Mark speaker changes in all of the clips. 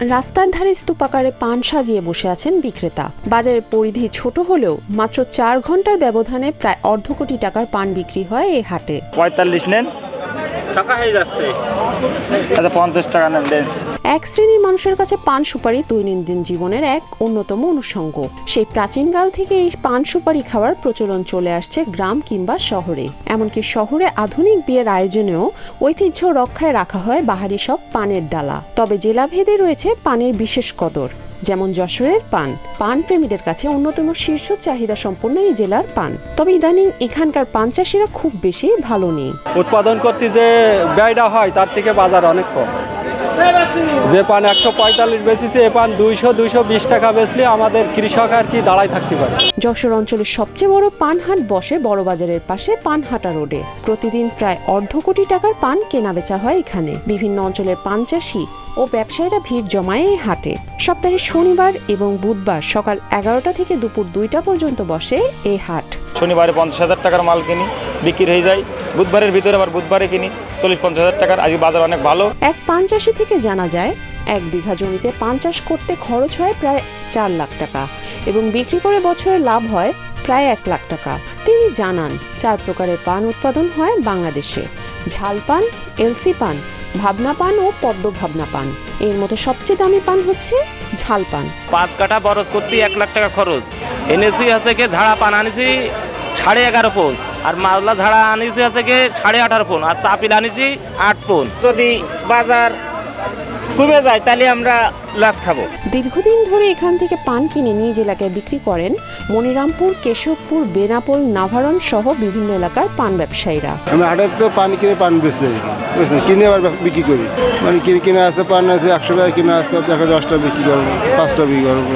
Speaker 1: রাস্তার ধারে স্তূপাকারে পান সাজিয়ে বসে আছেন বিক্রেতা। বাজারের পরিধি ছোট হলেও মাত্র 4 ঘন্টার ব্যবধানে প্রায় অর্ধ কোটি টাকার পান বিক্রি হয় এই হাটে।
Speaker 2: 45 নেন, টাকা হয়ে যাচ্ছে। আচ্ছা 50 টাকা নেন।
Speaker 1: এক শ্রেণীর মানুষের কাছে পান সুপারি দৈনন্দিন জীবনের এক অন্যতম অনুষঙ্গ। সেই প্রাচীনকাল থেকে এই পান সুপারি খাওয়ার প্রচলন চলে আসছে গ্রাম কিংবা শহরে। এমনকি শহরে আধুনিক বিয়ের আয়োজনেও ঐতিহ্য রক্ষায় রাখা হয় বাহারি সব পানের ডালা। তবে জেলাভেদে রয়েছে পানের বিশেষ কদর। যেমন যশোরের পান প্রেমীদের কাছে অন্যতম শীর্ষ চাহিদা সম্পন্ন এই জেলার পান। তবে ইদানিং এখানকার পান চাষিরা খুব বেশি ভালো নেই।
Speaker 3: উৎপাদন করতে যে ব্যয়টা হয় তার থেকে বাজার অনেক কম। যে পান 145 বেচেছে, এ পান 200-220 টাকা বেচলে আমাদের কৃষক আর কি দাঁড়ায় থাকতে পারে।
Speaker 1: যশোর অঞ্চলের সবচেয়ে বড় পান হাট বসে বড় বাজারের পাশে পানহাটা রোডে। প্রতিদিন প্রায় অর্ধ কোটি টাকার পান কেনা বেচা হয় এখানে। বিভিন্ন অঞ্চলের পান চাষি ও ব্যবসায়ীরা ভিড় জমায় এই হাটে। সপ্তাহে শনিবার এবং বুধবার সকাল 11টা থেকে দুপুর 2টা পর্যন্ত বসে এই হাট।
Speaker 2: শনিবারে 50,000 টাকার মাল কিনি, বিক্রি হয়ে যায়। বুধবারের ভিতরে আবার বুধবারে কিনি 40-50,000 টাকার। আজকে বাজার অনেক ভালো।
Speaker 1: এক পান চাষি থেকে জানা যায় 1 বিঘা জমিতে পান চাষ করতে খরচ হয় প্রায় 4 লাখ টাকা এবং বিক্রি করে বছরে লাভ হয় প্রায় 1 লাখ টাকা। তিনি জানান 4 প্রকারের পান উৎপাদন হয় বাংলাদেশে: ঝাল পান, এলসি পান, ভাবনা পান ও পদ্ম ভাবনা পান। এর মধ্যে সবচেয়ে দামি পান হচ্ছে ঝাল পান।
Speaker 2: 5 কাঠা বরজ করতে 1 লাখ টাকা খরচ। এনেছি আছে কি ঝাড়া পান আনিছি 11.5 পন, আর মালদা ঝাড়া আনিছি আছে কি 18.5 পন, আর চাপিল আনিছি 8 পন। যদি বাজার কমে যায় তাহলে আমরা লস খাবো।
Speaker 1: দীর্ঘদিন ধরে এখান থেকে পান কিনে নিজ এলাকায় বিক্রি করেন মনিরামপুর, কেশবপুর, বেনাপোল, নাভারণ সহ বিভিন্ন এলাকার পান ব্যবসায়ীরা।
Speaker 4: আমি হাটের তো পান কিনে পান বেচতে কিনে আবার বিক্রি করি। মানে কিনে আসতে পান আছে 100 টাকা, কিনে আসতে দেখা 10টা বিক্রি করবো, 5টা বিক্রি করবো।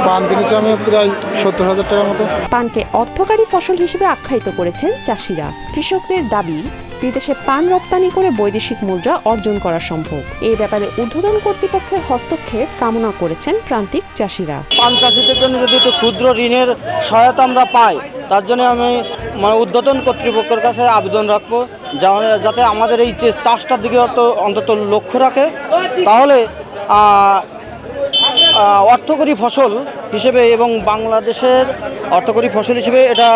Speaker 4: পান কিনেছি আমি প্রায় 70,000 টাকার মতো।
Speaker 1: পানকে অর্থকারী ফসল হিসেবে আখ্যায়িত করেছেন চাষিরা। কৃষকদের দাবি, বিদেশে পান রপ্তানি করে বৈদেশিক মুদ্রা অর্জন করা সম্ভব। এই ব্যাপারে ঊর্ধ্বতন কর্তৃপক্ষের হস্তক্ষেপ কামনা করেছেন প্রান্তিক চাষিরা।
Speaker 5: পান চাষিদের জন্য যদি একটু ক্ষুদ্র ঋণের সহায়তা আমরা পাই, তার জন্য আমি ঊর্ধ্বতন কর্তৃপক্ষের কাছে আবেদন রাখবো যাতে আমাদের এই চাষটার দিকে অন্তত লক্ষ্য রাখে। তাহলে অর্থকরী ফসল হিসেবে এবং বাংলাদেশের অর্থকরী ফসল হিসেবে এটা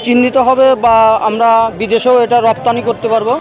Speaker 5: চিহ্নিত হবে বা আমরা বিদেশেও এটা রপ্তানি করতে পারবো।